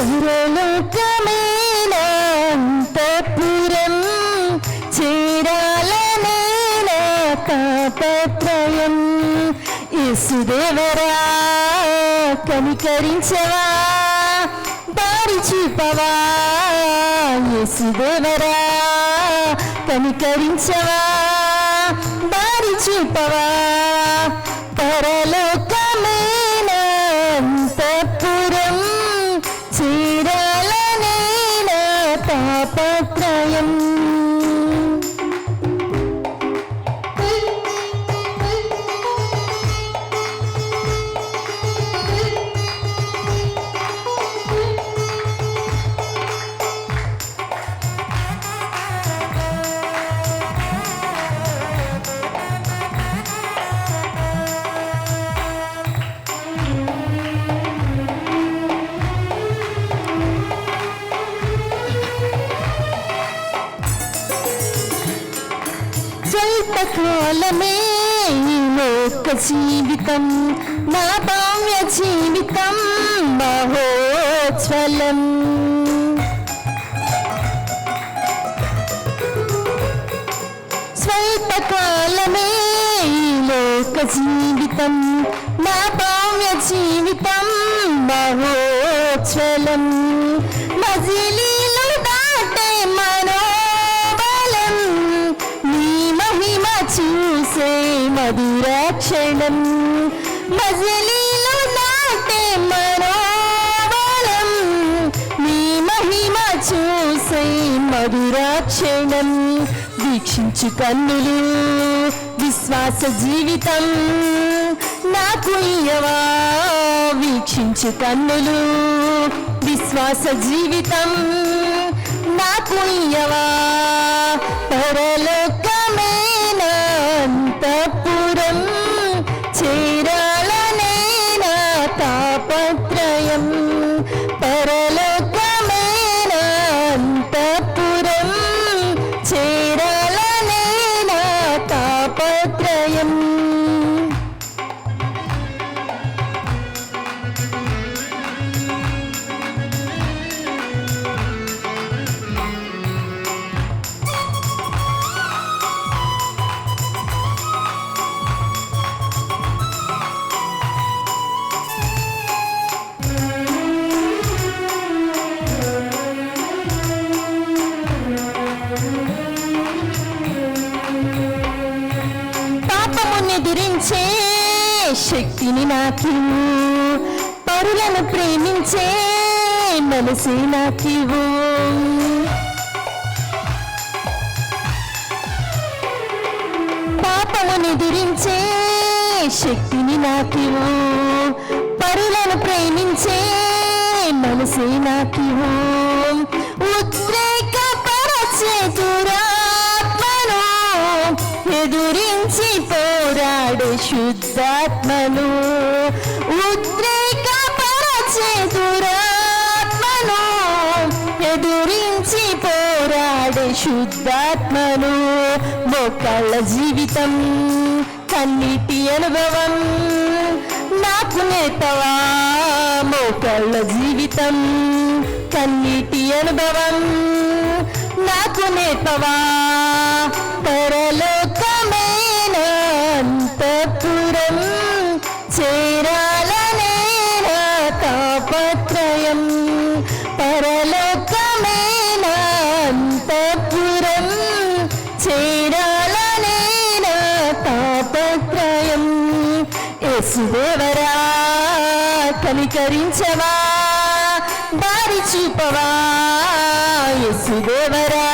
పరలోకమైన అంతఃపురం చేరాలనే నా తాపత్రయం. యేసుదేవరా కనికరించవా, దారి చూపవా. యేసుదేవరా కనికరించవా, దారి చూపవా. పరలోకమైన అంతఃపురం చేరాలనే నా తాపత్రయం. స్వల్పకాలమే లోక జీవితం, నా భావ్య జీవితం మహోజ్వలం. స్వల్పకాలమే లోక జీవితం, నా భావ్య జీవితం మహోజ్వలం. మజిలీలు దాటే మనోబలం, నీ మహిమ చూసే మధురాక్షణం. మజిలీలు దాటే మనోబలం, నీ మహిమ చూసే మధురాక్షణం. వీక్షించు కన్నులు విశ్వాస జీవితం నాకు ఇయ్యవా. వీక్షించు కన్నులు విశ్వాస జీవితం నాకు ఇయ్యవా. పరలోకమైన అంతఃపురం చేరాలనే నా తాపత్రయం. పరలోకమైన అంతఃపురం చేరాలనే నా తాపత్రయం. ఎదిరించే శక్తిని నాకివ్వు, పరులను ప్రేమించే మనసే నాకివ్వు. పాపమును ఎదిరించే శక్తిని నాకివ్వు, పరులను ప్రేమించే మనసే నాకివ్వు. ఉద్రేకపరచే దురాత్మను ఎదురించి పోరాడే శుద్ధాత్మను. ఉద్రేకపరచే దురాత్మను ఎదురించి పోరాడే శుద్ధాత్మను. మోకాళ్ళ జీవితం కన్నీటి అనుభవం నాకు నేర్పవా. మోకాళ్ళ జీవితం కన్నీటి అనుభవం నాకు నేర్పవా. పరలోకమైన అంతఃపురం చేరాలనే నా తాపత్రయం. పరలోకమైన అంతఃపురం చేరాలనే నా తాపత్రయం. యేసుదేవరా కనికరించవా, దారి చూపవా. యేసుదేవరా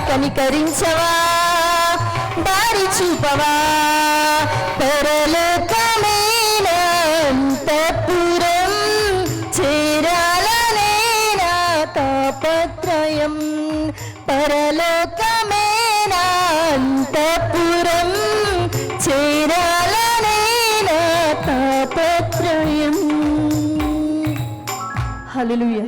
కనికరించవా, దారి చూపవా. పరలోకమైన అంతఃపురం చేరాలనే నా తాపత్రయం. పరలోకమైన అంతఃపురం చేరాలనే నా తాపత్రయం. హల్లెలూయా.